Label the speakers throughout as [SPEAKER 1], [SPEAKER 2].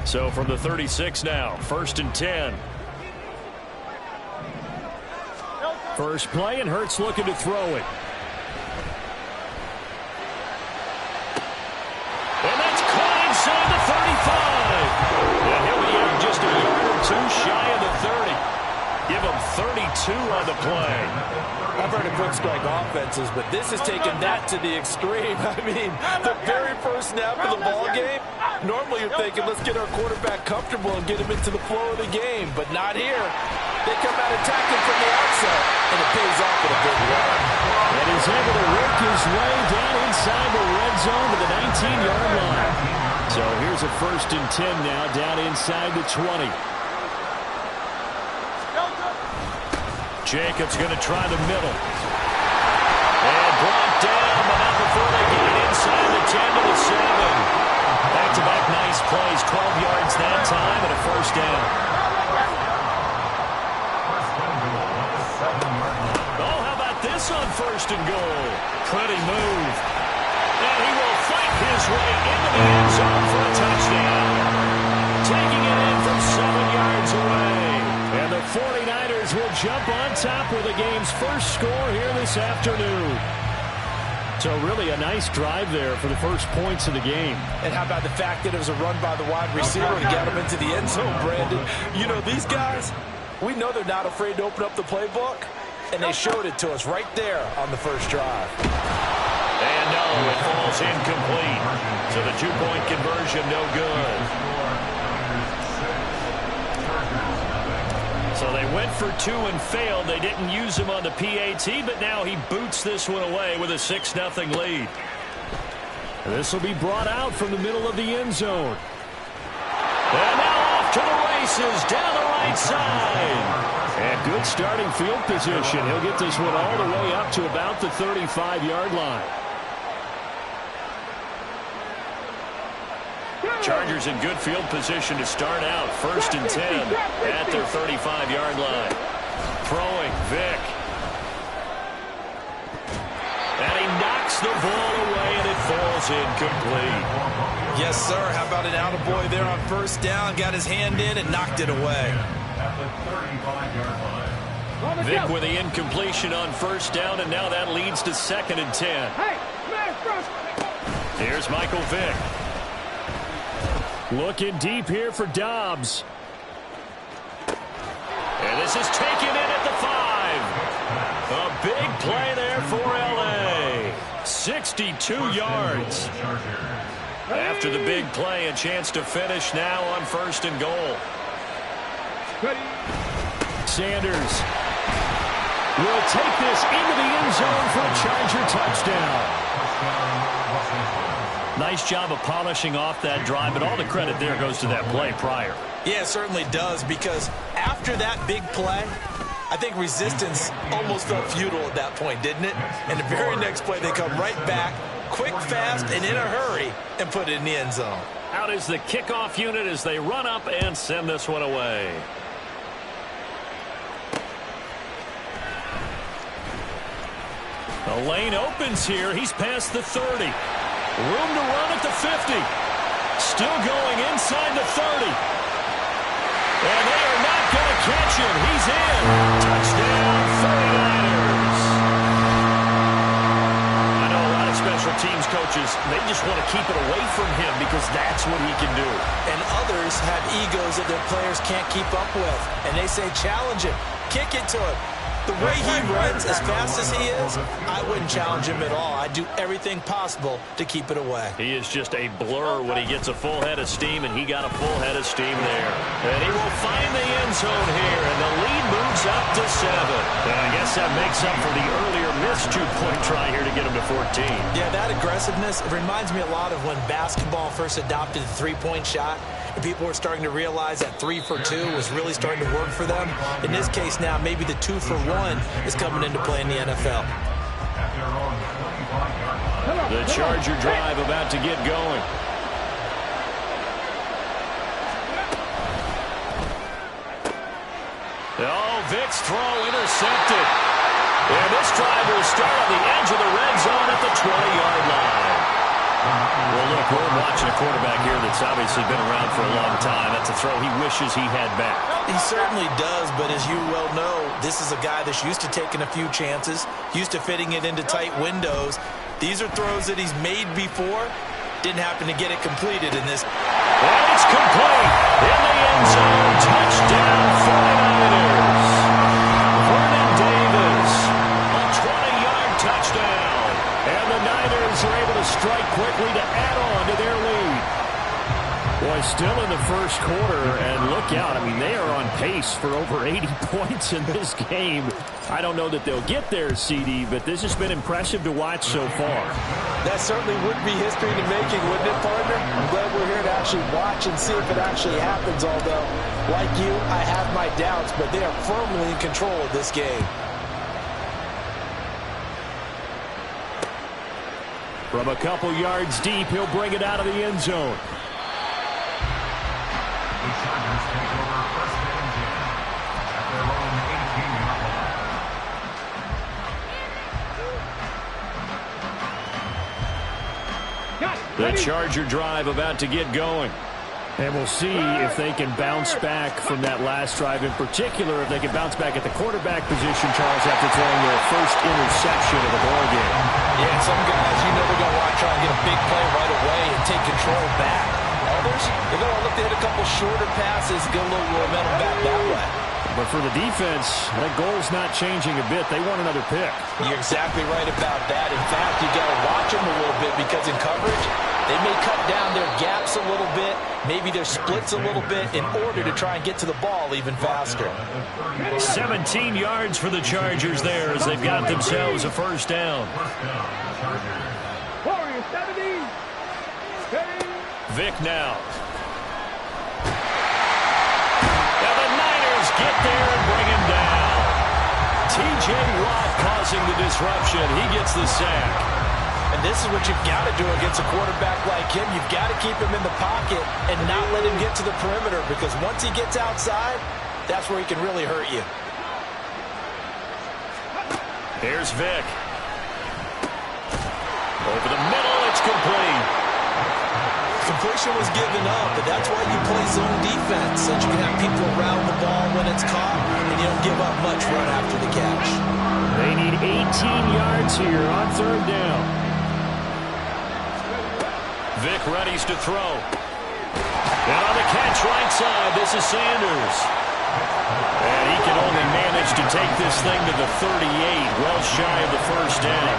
[SPEAKER 1] So from the 36 now, 1st and 10. First play, and Hurts looking to throw it. And that's caught inside the 35. And he'll be out just a yard or two shy of the 30. Give him 32 on the play.
[SPEAKER 2] I've heard of quick strike offenses, but this is taking that to the extreme. I mean, the very first snap of the ball game, normally you're thinking, let's get our quarterback comfortable and get him into the flow of the game, but not here. They come out attacking from the outset, and it pays off in a big way.
[SPEAKER 1] And he's able to work his way down inside the red zone to the 19-yard line. So here's a 1st and 10 now, down inside the 20. Jacobs going to try the middle. And brought down, but not before they get it inside the 10 to the 7. Back-to-back nice plays, 12 yards that time, and a 1st down. Oh, how about this on 1st and goal? Pretty move. And he will fight his way into the end zone for a touchdown. Taking it in from 7 yards away. And the 49ers will jump on top with the game's first score here this afternoon. So really a nice drive there for the first points of the game.
[SPEAKER 2] And how about the fact that it was a run by the wide receiver to get him into the end zone, Brandon? You know, these guys, we know they're not afraid to open up the playbook, and they showed it to us right there on the first drive.
[SPEAKER 1] And no, it falls incomplete. So the 2-point conversion no good. So they went for 2 and failed. They didn't use him on the PAT, but now he boots this one away with a 6-0 lead. This will be brought out from the middle of the end zone. And now off to the races down the right side. And good starting field position. He'll get this one all the way up to about the 35-yard line. Chargers in good field position to start out. 1st and 10 at their 35-yard line. Throwing, Vick. And he knocks the ball away, and it falls incomplete.
[SPEAKER 2] Yes, sir. How about an attaboy there on 1st down? Got his hand in and knocked it away.
[SPEAKER 1] Vick with the incompletion on 1st down, and now that leads to 2nd and 10. Here's Michael Vick. Looking deep here for Dobbs. And this is taken in at the 5. A big play there for L.A. 62 yards. After the big play, a chance to finish now on 1st and goal. Sanders will take this into the end zone for a Charger touchdown. Nice job of polishing off that drive, but all the credit there goes to that play prior.
[SPEAKER 2] Yeah, it certainly does, because after that big play, I think resistance almost felt futile at that point, didn't it? And the very next play, they come right back, quick, fast, and in a hurry, and put it in the end zone.
[SPEAKER 1] Out is the kickoff unit as they run up and send this one away. The lane opens here. He's past the 30. Room to run at the 50. Still going inside the 30. And they are not going to catch him. He's in. Touchdown, 49ers. I know a lot of special teams coaches, they just want to keep it away from him because that's what he can do.
[SPEAKER 2] And others have egos that their players can't keep up with. And they say, challenge him. Kick it to him. The way he runs, as fast as he is, I wouldn't challenge him at all. I'd do everything possible to keep it away.
[SPEAKER 1] He is just a blur when he gets a full head of steam, and he got a full head of steam there. And he will find the end zone here, and the lead moves up to 7. And I guess that makes up for the earlier missed 2-point try here to get him to 14.
[SPEAKER 2] Yeah, that aggressiveness, it reminds me a lot of when basketball first adopted the 3-point shot. And people were starting to realize that 3 for 2 was really starting to work for them. In this case now, maybe the 2 for 1 is coming into play in the NFL.
[SPEAKER 1] The Charger drive about to get going. Oh, Vick's throw intercepted. And this drive will start on the edge of the red zone at the 20-yard line. Well, look, we're watching a quarterback here that's obviously been around for a long time. That's a throw he wishes he had back.
[SPEAKER 2] He certainly does, but as you well know, this is a guy that's used to taking a few chances, used to fitting it into tight windows. These are throws that he's made before. Didn't happen to get it completed in this.
[SPEAKER 1] And it's complete in the end zone. Touchdown, 49ers. Vernon Davis, a 20-yard touchdown. And the Niners are able to strike quickly to add on to their lead. Boy, still in the first quarter, and look out. I mean, they are on pace for over 80 points in this game. I don't know that they'll get there, CD, but this has been impressive to watch so far.
[SPEAKER 2] That certainly would be history in the making, wouldn't it, partner? I'm glad we're here to actually watch and see if it actually happens, although, like you, I have my doubts, but they are firmly in control of this game.
[SPEAKER 1] From a couple yards deep, he'll bring it out of the end zone. The Charger drive about to get going. And we'll see if they can bounce back from that last drive. In particular, if they can bounce back at the quarterback position, Charles, after throwing their first interception of the ball game.
[SPEAKER 2] Yeah, some guys, you know, they're going to want to try and get a big play right away and take control back. Others, they're going to look to hit a couple shorter passes, get a little momentum back that way.
[SPEAKER 1] But for the defense, that goal's not changing a bit. They want another pick.
[SPEAKER 2] You're exactly right about that. In fact, you got to watch them a little bit because in coverage, they may cut down their gaps a little bit, maybe their splits a little bit in order to try and get to the ball even faster.
[SPEAKER 1] 17 yards for the Chargers there as they've got themselves a first down. Vic now. Now the Niners get there and bring him down. T.J. Watt causing the disruption. He gets the sack.
[SPEAKER 2] And this is what you've got to do against a quarterback like him. You've got to keep him in the pocket and not let him get to the perimeter, because once he gets outside, that's where he can really hurt you.
[SPEAKER 1] Here's Vic. Over the middle, it's complete.
[SPEAKER 2] Completion was given up, but that's why you play zone defense, so you can have people around the ball when it's caught, and you don't give up much run after the catch.
[SPEAKER 1] They need 18 yards here on third down. Vic readies to throw. And on the catch right side, this is Sanders. And he can only manage to take this thing to the 38, well shy of the first down.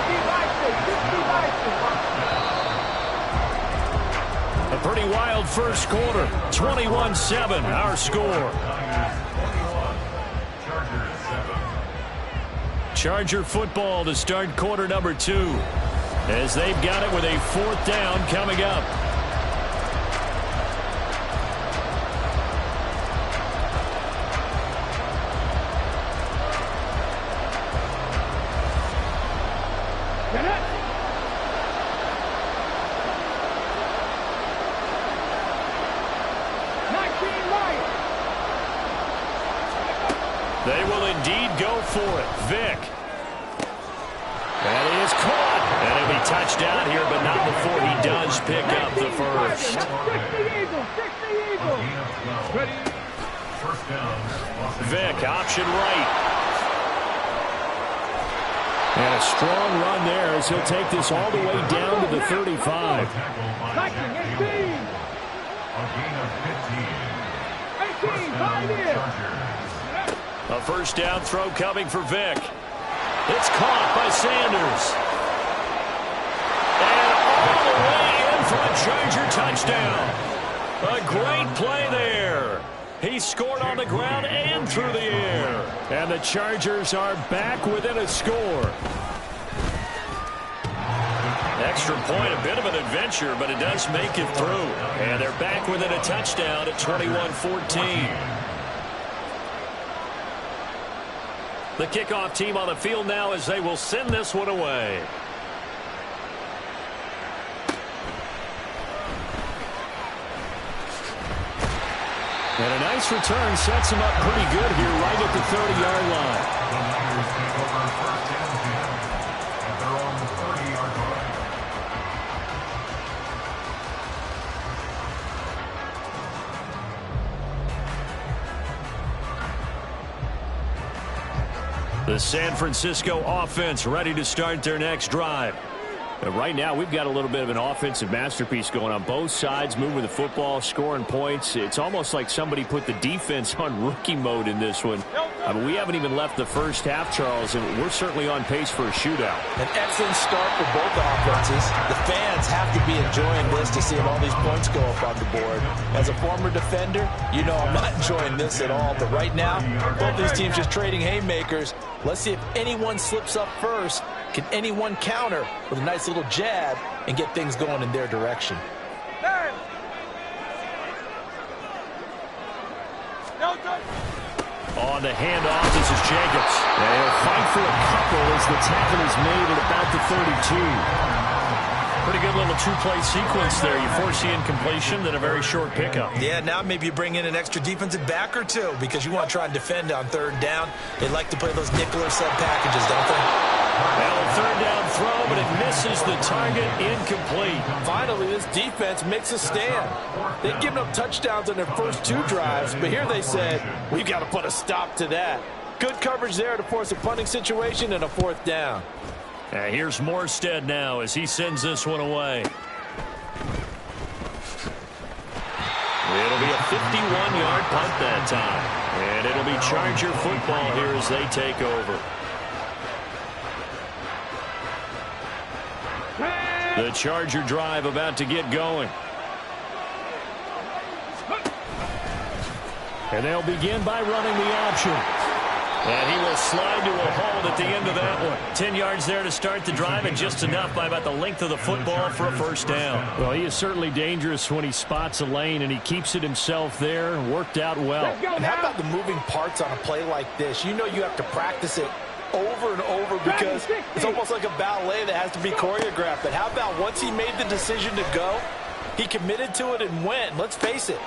[SPEAKER 1] A pretty wild first quarter. 21-7, our score. Charger football to start quarter number 2. As they've got it with a fourth down coming up. They will indeed go for it. Vic. That is caught. And it'll be touchdown here, but not before he does pick up the first. Vic, option right. And a strong run there as he'll take this all the way down to the 35. A first down throw coming for Vic. It's caught by Sanders. And all the way in for a Charger touchdown. A great play there. He scored on the ground and through the air. And the Chargers are back within a score. Extra point, a bit of an adventure, but it does make it through. And they're back within a touchdown at 21-14. The kickoff team on the field now as they will send this one away. And a nice return sets him up pretty good here right at the 30-yard line.
[SPEAKER 3] The Niners take over first and 10, and they're on the 30-yard line.
[SPEAKER 1] The San Francisco offense ready to start their next drive.
[SPEAKER 3] Right now, we've got a little bit of an offensive masterpiece going on both sides, moving the football, scoring points. It's almost like somebody put the defense on rookie mode in this one. I mean, we haven't even left the first half, Charles, and we're certainly on pace for a shootout.
[SPEAKER 2] An excellent start for both offenses. The fans have to be enjoying this to see all these points go up on the board. As a former defender, you know I'm not enjoying this at all. But right now, both these teams just trading haymakers. Let's see if anyone slips up first. Can anyone counter with a nice little jab and get things going in their direction?
[SPEAKER 1] On the handoff, this is Jacobs.
[SPEAKER 3] And he'll fight for a couple as the tackle is made at about the 32.
[SPEAKER 1] Pretty good little two-play sequence there. You force the incompletion, then a very short pickup.
[SPEAKER 2] Yeah, now maybe you bring in an extra defensive back or two because you want to try and defend on third down. They like to play those nickel or sub packages, don't they?
[SPEAKER 1] Well, a third down throw, but it misses the target, incomplete.
[SPEAKER 2] Finally, this defense makes a stand. They've given up touchdowns on their first two drives, but here they said, we've got to put a stop to that. Good coverage there to force a punting situation and a fourth down.
[SPEAKER 1] Here's Morstead now as he sends this one away. It'll be a 51-yard punt that time. And it'll be Charger football here as they take over. The Charger drive about to get going. And they'll begin by running the option. And he will slide to a hold at the end of that one. 10 yards there to start the drive, and just enough by about the length of the football for a first down.
[SPEAKER 3] Well, he is certainly dangerous when he spots a lane, and he keeps it himself there. Worked out well.
[SPEAKER 2] And how about the moving parts on a play like this? You know you have to practice it over and over because it's almost like a ballet that has to be choreographed. But how about once he made the decision to go, he committed to it and went. Let's face it,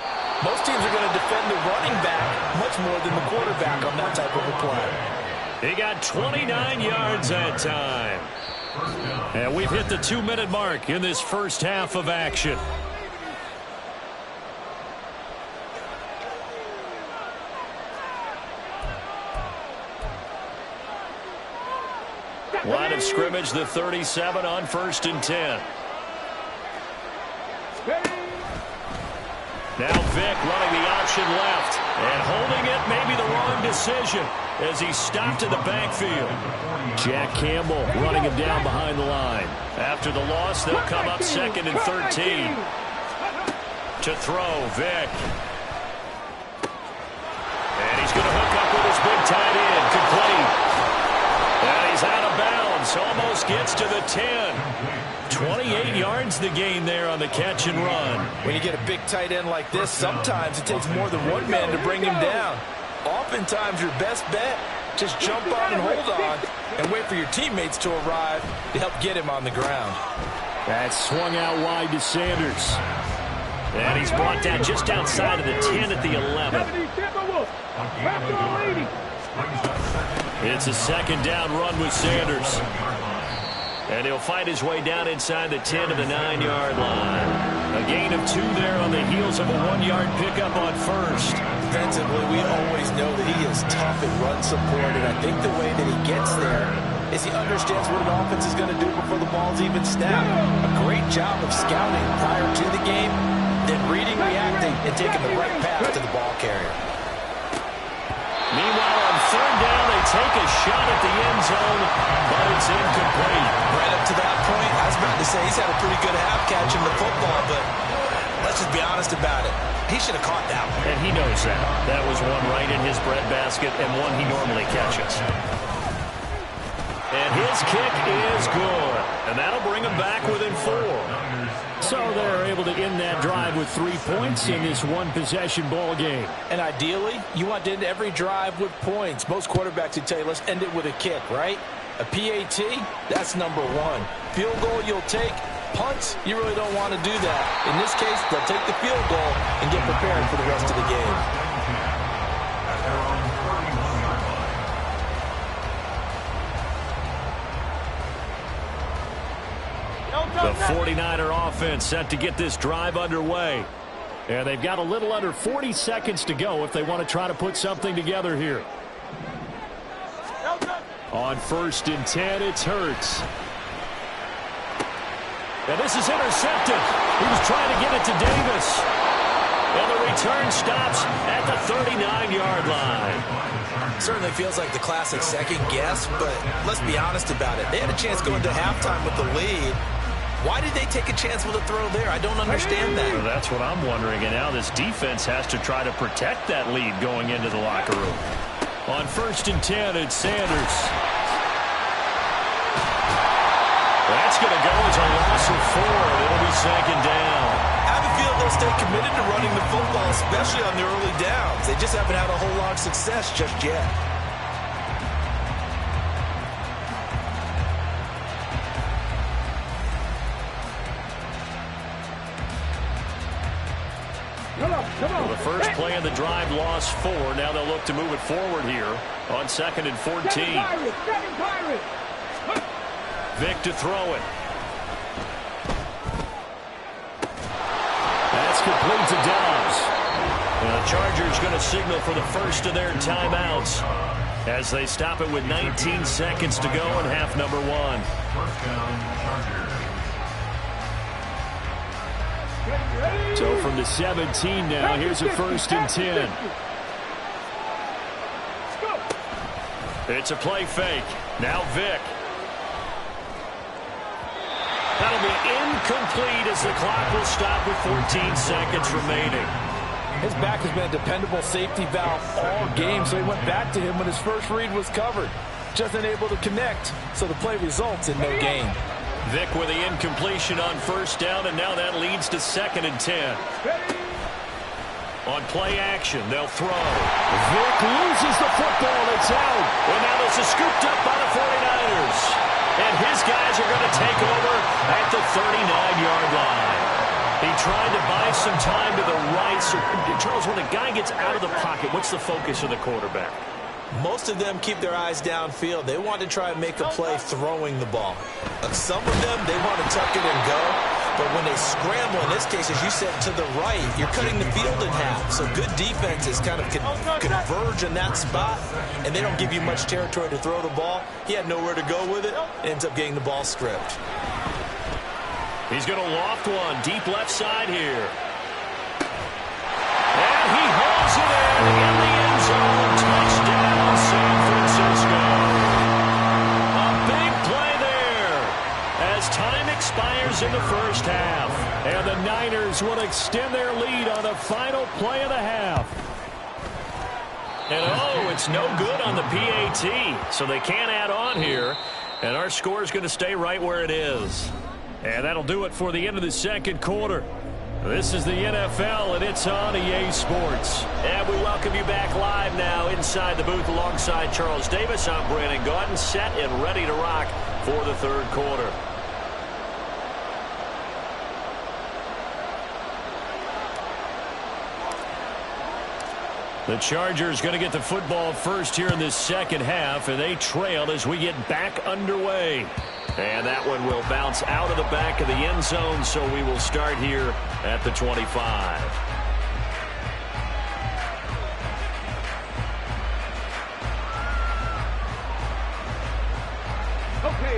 [SPEAKER 2] most teams are going to defend the running back much more than the quarterback on that type of a play.
[SPEAKER 1] He got 29 yards that time. And we've hit the 2-minute mark in this first half of action. Line of scrimmage, the 37 on 1st and 10. Now Vick running the option left and holding it, maybe the wrong decision as he stopped in the backfield.
[SPEAKER 3] Jack Campbell running him down behind the line.
[SPEAKER 1] After the loss, they'll come up 2nd and 13. To throw, Vick. And he's going to hook up with his big tight end, complete. And he's out of bounds, almost gets to the 10. 28 yards the gain there on the catch and run.
[SPEAKER 2] When you get a big tight end like this, sometimes it takes more than one man to bring him down. Oftentimes your best bet, just jump on and hold on and wait for your teammates to arrive to help get him on the ground.
[SPEAKER 3] That swung out wide to Sanders.
[SPEAKER 1] And he's brought down just outside of the 10 at the 11. It's a 2nd down run with Sanders. And he'll fight his way down inside the 10 to the 9-yard line. A gain of 2 there on the heels of a 1-yard pickup on 1st.
[SPEAKER 2] Defensively, we always know that he is tough in run support, and I think the way that he gets there is he understands what an offense is going to do before the ball's even snapped. A great job of scouting prior to the game, then reading, reacting, and taking the right path to the ball carrier.
[SPEAKER 1] Meanwhile, on 3rd down, they take a shot at the end zone, but it's incomplete.
[SPEAKER 2] Right up to that point, I was about to say he's had a pretty good half catching the football, but let's just be honest about it. He should have caught that one.
[SPEAKER 1] And he knows that. That was one right in his breadbasket and one he normally catches. And his kick is good. And that'll bring him back within 4.
[SPEAKER 3] So they're able to end that drive with 3 points in this one-possession ball game.
[SPEAKER 2] And ideally, you want to end every drive with points. Most quarterbacks would tell you, let's end it with a kick, right? A PAT, that's number 1. Field goal you'll take. Punts, you really don't want to do that. In this case, they'll take the field goal and get prepared for the rest of the game.
[SPEAKER 1] The 49er offense set to get this drive underway. And they've got a little under 40 seconds to go if they want to try to put something together here.
[SPEAKER 3] On 1st and 10, it's Hurts.
[SPEAKER 1] And this is intercepted. He was trying to get it to Davis. And the return stops at the 39-yard line.
[SPEAKER 2] Certainly feels like the classic second guess, but let's be honest about it. They had a chance going to halftime with the lead. Why did they take a chance with a throw there? I don't understand that.
[SPEAKER 1] Well, that's what I'm wondering. And now this defense has to try to protect that lead going into the locker room. On 1st and 10, it's Sanders. That's going to go as a loss of 4. It'll be 2nd down.
[SPEAKER 2] I have a feeling they'll stay committed to running the football, especially on the early downs. They just haven't had a whole lot of success just yet.
[SPEAKER 1] Well, the first play of the drive lost 4. Now they'll look to move it forward here on 2nd and 14. Vick to throw it. That's complete to Dobbs. And the Chargers going to signal for the first of their timeouts as they stop it with 19 seconds to go in half number 1.
[SPEAKER 3] So from the 17 now, here's a 1st and 10.
[SPEAKER 1] It's a play fake. Now Vick. That'll be incomplete as the clock will stop with 14 seconds remaining.
[SPEAKER 2] His back has been a dependable safety valve all game, so he went back to him when his first read was covered. Just unable to connect, so the play results in no gain.
[SPEAKER 1] Vick with the incompletion on 1st down, and now that leads to 2nd and 10. On play action, they'll throw.
[SPEAKER 3] Vick loses the football. It's out.
[SPEAKER 1] And now this is scooped up by the 49ers. And his guys are going to take over at the 39-yard line. He tried to buy some time to the right. So, Charles, when a guy gets out of the pocket, what's the focus of the quarterback?
[SPEAKER 2] Most of them keep their eyes downfield. They want to try and make a play throwing the ball. Some of them, they want to tuck it and go. But when they scramble, in this case, as you said, to the right, you're cutting the field in half. So good defenses kind of converge in that spot, and they don't give you much territory to throw the ball. He had nowhere to go with it. Ends up getting the ball stripped.
[SPEAKER 1] He's going to loft one deep left side here. And he hauls it in the end zone. Touchdown, San Francisco. A big play there as time expires in the first half. And the Niners will extend their lead on the final play of the half. And oh, it's no good on the PAT, so they can't add on here. And our score is going to stay right where it is. And that'll do it for the end of the second quarter. This is the NFL, and it's on EA Sports. And we welcome you back live now inside the booth alongside Charles Davis. I'm Brandon Gaudin, set and ready to rock for the third quarter. The Chargers going to get the football first here in this second half, and they trail as we get back underway. And that one will bounce out of the back of the end zone, so we will start here at the 25.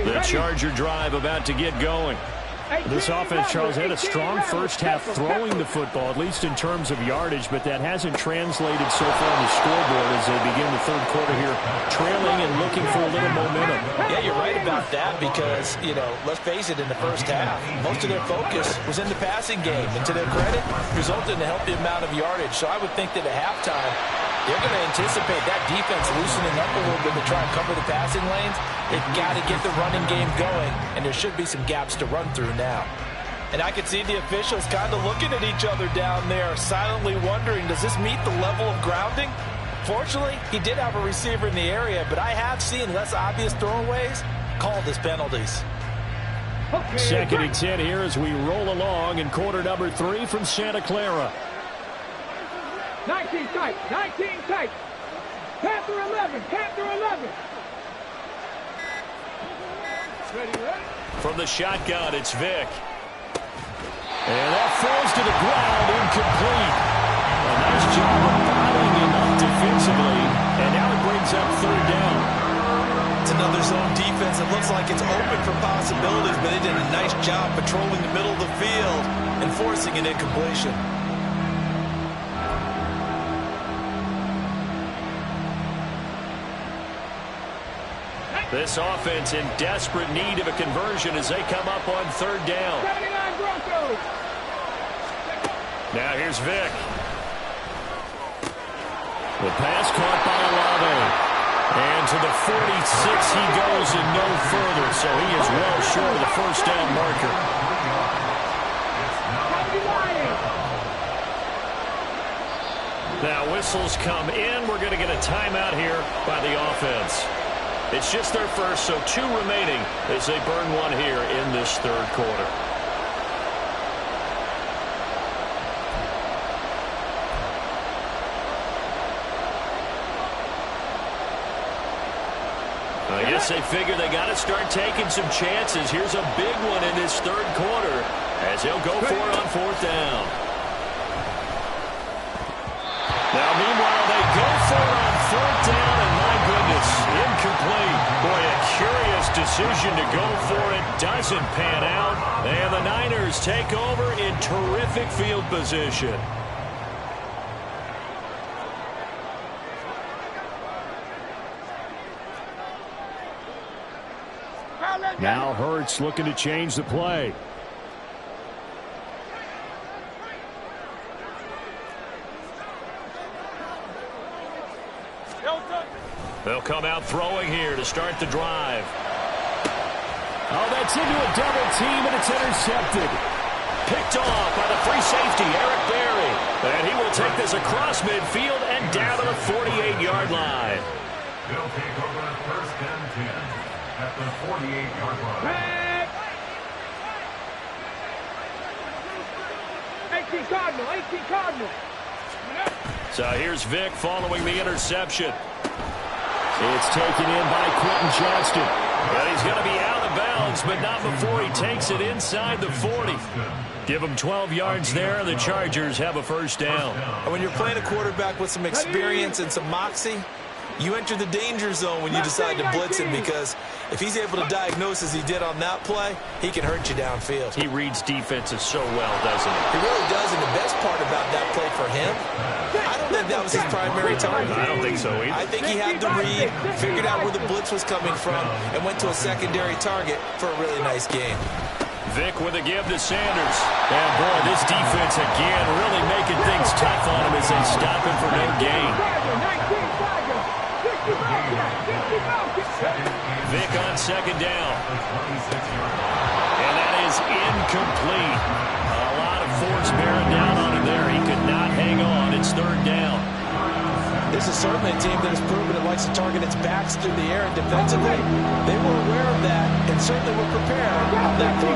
[SPEAKER 1] The Charger drive about to get going. This offense, Charles, had a strong first half throwing the football, at least in terms of yardage, but that hasn't translated so far on the scoreboard as they begin the third quarter here, trailing and looking for a little momentum.
[SPEAKER 2] Yeah, you're right about that because, you know, let's face it, in the first half, most of their focus was in the passing game. And to their credit, resulted in a healthy amount of yardage. So I would think that at halftime, they're going to anticipate that defense loosening up a little bit to try and cover the passing lanes. They've got to get the running game going, and there should be some gaps to run through now. And I could see the officials kind of looking at each other down there, silently wondering, does this meet the level of grounding? Fortunately, he did have a receiver in the area, but I have seen less obvious throwaways called as penalties.
[SPEAKER 3] Second and 10 here as we roll along in quarter number 3 from Santa Clara.
[SPEAKER 4] 19 tight, 19 tight. Panther 11, Panther 11. Ready?
[SPEAKER 1] From the shotgun, it's Vick. And that falls to the ground, incomplete. A nice job of bottling him up defensively. And now it brings up third down.
[SPEAKER 2] It's another zone defense. It looks like it's open for possibilities, but they did a nice job patrolling the middle of the field and forcing an incompletion.
[SPEAKER 1] This offense in desperate need of a conversion as they come up on third down.
[SPEAKER 4] 79 Broncos.
[SPEAKER 1] Now here's Vic.
[SPEAKER 3] The pass caught by Olave.
[SPEAKER 1] And to the 46 he goes and no further, so he is well short of the first down marker. Now whistles come in. We're going to get a timeout here by the offense. It's just their first, so 2 remaining as they burn one here in this third quarter. I guess they figure they got to start taking some chances. Here's a big one in this third quarter as he'll go for it on fourth down. Now, meanwhile, they go for it on fourth down, and my goodness, incomplete. Boy, a curious decision to go for it. Doesn't pan out, and the Niners take over in terrific field position.
[SPEAKER 3] Now Hurts looking to change the play.
[SPEAKER 1] They'll come out throwing here to start the drive.
[SPEAKER 3] Oh, that's into a double team, and it's intercepted.
[SPEAKER 1] Picked off by the free safety, Eric Berry. And he will take this across midfield and down to the 48-yard line.
[SPEAKER 5] They'll take over first and 10 at the 48-yard line.
[SPEAKER 4] 18 Cardinal, 18 Cardinal.
[SPEAKER 1] So here's Vic following the interception.
[SPEAKER 3] It's taken in by Quentin Johnston.
[SPEAKER 1] But he's going to be out of bounds, but not before he takes it inside the 40. Give him 12 yards there, and the Chargers have a first down.
[SPEAKER 2] And when you're playing a quarterback with some experience and some moxie, you enter the danger zone when you decide to blitz him, because if he's able to diagnose as he did on that play, he can hurt you downfield.
[SPEAKER 1] He reads defenses so well, doesn't he?
[SPEAKER 2] He really does, and the best part about that play for him, I don't think that was his primary target.
[SPEAKER 1] I don't think so either.
[SPEAKER 2] I think he had the read, figured out where the blitz was coming from, and went to a secondary target for a really nice game.
[SPEAKER 1] Vic with a give to Sanders. And boy, this defense again really making things tough on him as they stop him for no gain. Vic on second down. And that is incomplete. A lot of force bearing down on him there. He could not hang on. It's third down.
[SPEAKER 2] This is certainly a team that has proven it likes to target its backs through the air, and defensively, they were aware of that and certainly were prepared on that throw.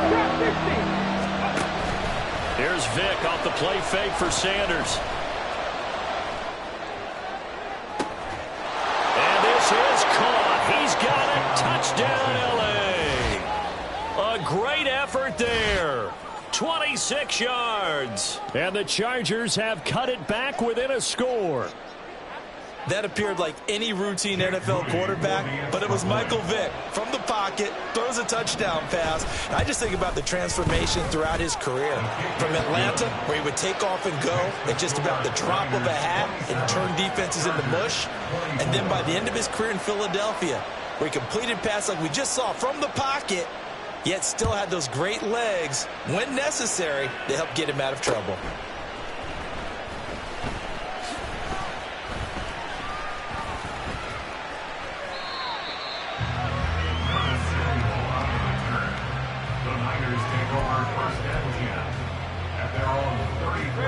[SPEAKER 1] Here's Vic off the play fake for Sanders. And this is caught. He's got it. Touchdown, L.A. A great effort there. 26 yards.
[SPEAKER 3] And the Chargers have cut it back within a score.
[SPEAKER 2] That appeared like any routine NFL quarterback, but it was Michael Vick from the pocket, throws a touchdown pass. And I just think about the transformation throughout his career. From Atlanta, where he would take off and go at just about the drop of a hat and turn defenses into mush. And then by the end of his career in Philadelphia, where he completed passes like we just saw from the pocket, yet still had those great legs, when necessary, to help get him out of trouble.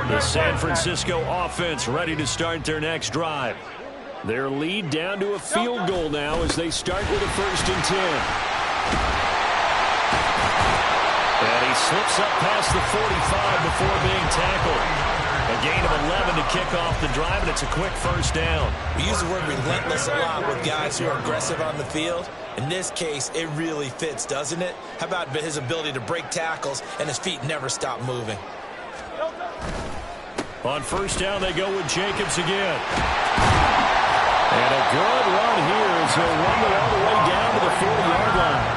[SPEAKER 1] The San Francisco offense ready to start their next drive. Their lead down to a field goal now as they start with a 1st and 10. And he slips up past the 45 before being tackled. A gain of 11 to kick off the drive, and it's a quick first down.
[SPEAKER 2] We use the word relentless a lot with guys who are aggressive on the field. In this case, it really fits, doesn't it? How about his ability to break tackles and his feet never stop moving?
[SPEAKER 1] On first down, they go with Jacobs again.
[SPEAKER 3] And a good run here as he'll run it all the way down to the 40-yard line.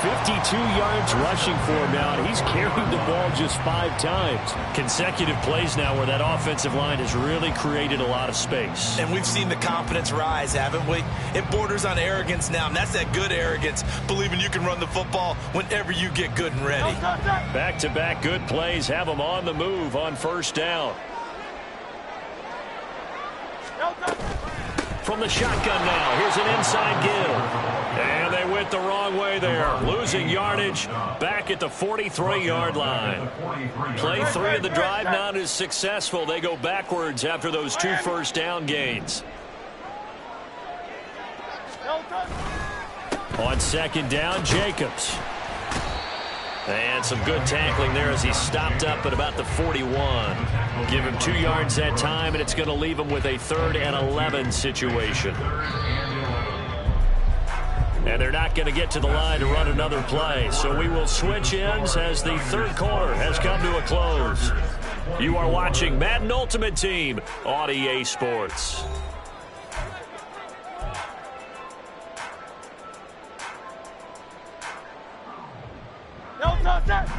[SPEAKER 3] 52 yards rushing for him now, and he's carried the ball just 5 times.
[SPEAKER 1] Consecutive plays now where that offensive line has really created a lot of space.
[SPEAKER 2] And we've seen the confidence rise, haven't we? It borders on arrogance now, and that's that good arrogance, believing you can run the football whenever you get good and ready.
[SPEAKER 1] Back-to-back good plays have them on the move on first down. From the shotgun now, here's an inside give. And they went the wrong way there. Losing yardage back at the 43-yard line. Play 3 of the drive not as successful. They go backwards after those 2 first down gains. On second down, Jacobs. And some good tackling there as he stopped up at about the 41. Give him 2 yards that time, and it's going to leave him with a 3rd and 11 situation. And they're not going to get to the line to run another play. So we will switch ends as the 3rd quarter has come to a close. You are watching Madden Ultimate Team on EA Sports.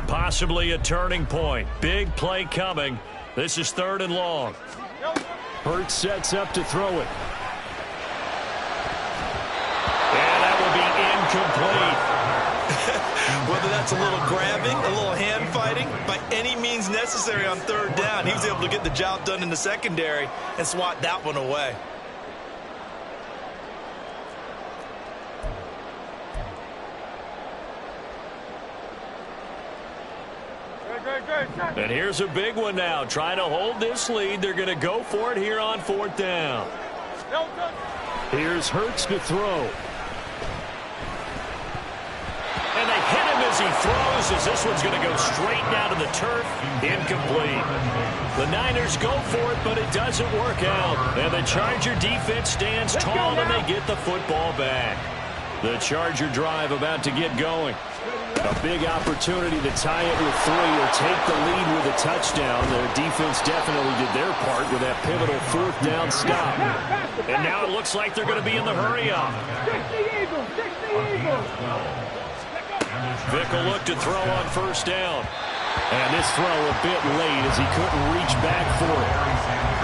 [SPEAKER 1] Possibly a turning point. Big play coming. This is 3rd and long.
[SPEAKER 3] Hurts sets up to throw it.
[SPEAKER 1] And that will be incomplete.
[SPEAKER 2] Whether that's a little grabbing, a little hand fighting, by any means necessary on 3rd down, he was able to get the job done in the secondary and swat that one away.
[SPEAKER 1] And here's a big one now. Trying to hold this lead. They're going to go for it here on 4th down.
[SPEAKER 3] Here's Hurts to throw.
[SPEAKER 1] And they hit him as he throws, as this one's going to go straight down to the turf. Incomplete. The Niners go for it, but it doesn't work out. And the Charger defense stands tall, and they get the football back. The Charger drive about to get going.
[SPEAKER 3] A big opportunity to tie it with 3 or take the lead with a touchdown. The defense definitely did their part with that pivotal 4th down stop.
[SPEAKER 1] And now it looks like they're going to be in the hurry-up. Vick will look to throw on first down.
[SPEAKER 3] And this throw a bit late as he couldn't reach back for it.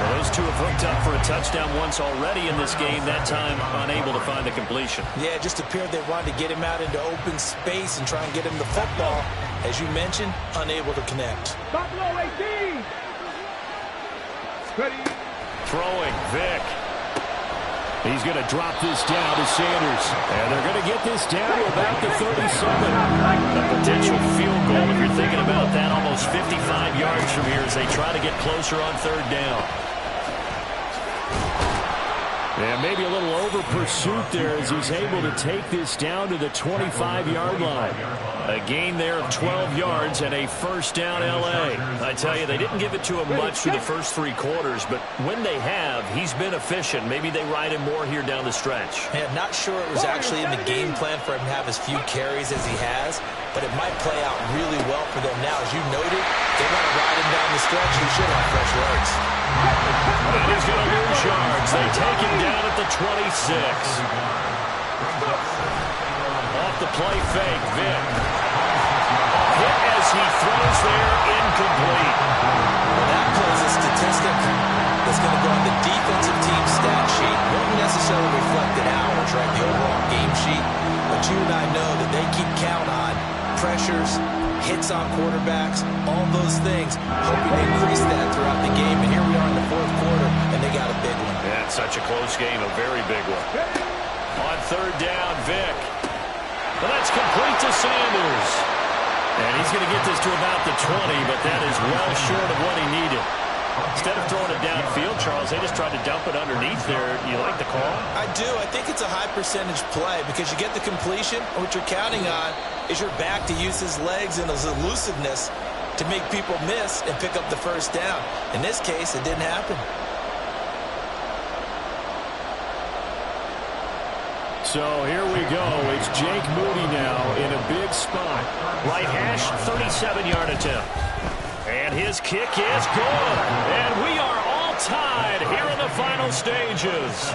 [SPEAKER 1] Well, those two have hooked up for a touchdown once already in this game, that time unable to find the completion.
[SPEAKER 2] Yeah, it just appeared they wanted to get him out into open space and try and get him the football. As you mentioned, unable to connect.
[SPEAKER 1] Throwing, Vick.
[SPEAKER 3] He's going to drop this down to Sanders. And they're going to get this down to about the 37.
[SPEAKER 1] A potential field goal, if you're thinking about that, almost 55 yards from here as they try to get closer on 3rd down.
[SPEAKER 3] And maybe a little over pursuit there as he's able to take this down to the 25-yard line.
[SPEAKER 1] A gain there of 12 yards and a first down L.A. I tell you, they didn't give it to him much through the first 3 quarters, but when they have, he's been efficient. Maybe they ride him more here down the stretch.
[SPEAKER 2] Yeah, not sure it was actually in the game plan for him to have as few carries as he has, but it might play out really well for them now. As you noted, they want to ride him down the stretch. He should have fresh legs.
[SPEAKER 1] And he's going to lose yards. They take him down at the 26. Off the play fake, Vick. Hit as he throws there, incomplete.
[SPEAKER 2] Well, that plays a statistic that's going to go on the defensive team stat sheet. Won't necessarily reflect in ours, right, the overall game sheet. But you and I know that they keep count on pressures, hits on quarterbacks, all those things, hoping to increase that throughout the game. And here we are in the 4th quarter, and they got a big one.
[SPEAKER 1] Yeah, it's such a close game, a very big one. On 3rd down, Vick. Well, that's complete to Sanders. And he's going to get this to about the 20, but that is well short of what he needed. Instead of throwing it downfield, Charles, they just tried to dump it underneath there. You like the call?
[SPEAKER 2] I do. I think it's a high-percentage play because you get the completion, and what you're counting on is your back to use his legs and his elusiveness to make people miss and pick up the first down. In this case, it didn't happen.
[SPEAKER 3] So here we go. It's Jake Moody now in a big spot.
[SPEAKER 1] Right hash, 37-yard attempt. And his kick is good. And we are all tied here in the final stages.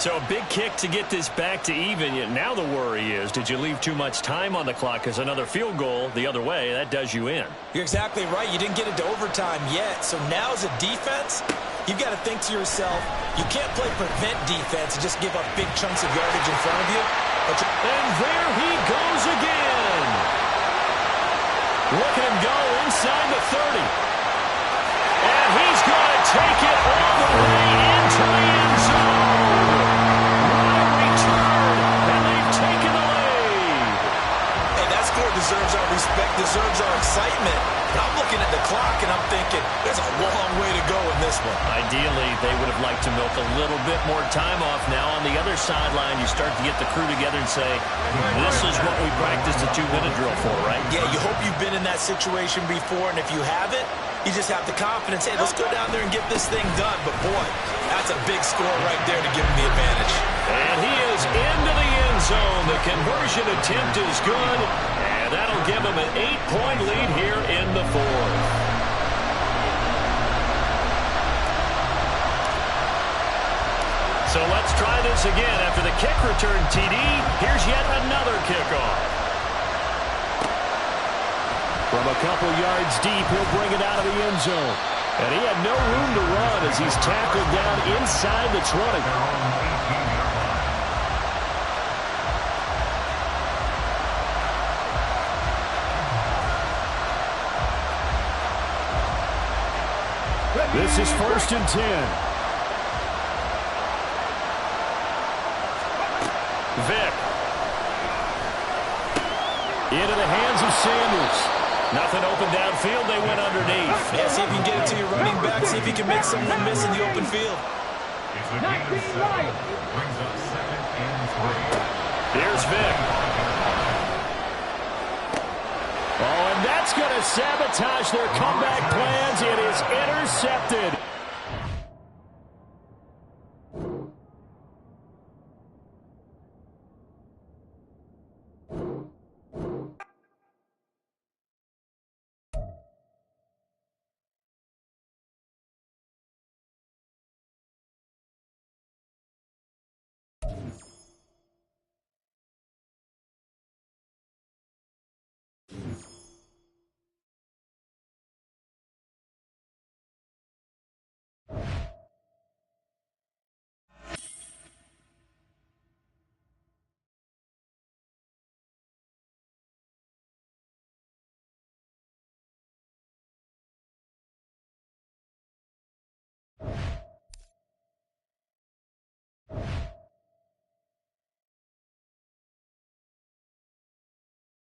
[SPEAKER 1] So a big kick to get this back to even. Yet now the worry is, did you leave too much time on the clock? Because another field goal the other way, that does you in.
[SPEAKER 2] You're exactly right. You didn't get into overtime yet. So now as a defense, you've got to think to yourself, you can't play prevent defense and just give up big chunks of yardage in front of you.
[SPEAKER 1] And there he goes again. Look at him go inside the 30. And he's going to take it all the way into the end zone.
[SPEAKER 2] Deserves our respect, deserves our excitement. But I'm looking at the clock and I'm thinking there's a long way to go in this one.
[SPEAKER 1] Ideally, they would have liked to milk a little bit more time off. Now on the other sideline, you start to get the crew together and say, this is what we practiced a 2-minute drill for, right?
[SPEAKER 2] Yeah, you hope you've been in that situation before, and if you haven't, you just have the confidence, hey, let's go down there and get this thing done. But boy, that's a big score right there to give him the advantage.
[SPEAKER 1] And he is into the end zone. The conversion attempt is good. That'll give them an 8-point lead here in the fourth. So let's try this again. After the kick return TD, here's yet another kickoff. From a couple yards deep, he'll bring it out of the end zone. And he had no room to run as he's tackled down inside the 20. This is 1st and 10. Vick. Into the hands of Sanders. Nothing open downfield. They went underneath.
[SPEAKER 2] Yeah, see if you can get it to your running back. See if you can make someone miss in the open field.
[SPEAKER 1] Here's Vick. Oh, and that's going to sabotage their comeback plans. It is intercepted.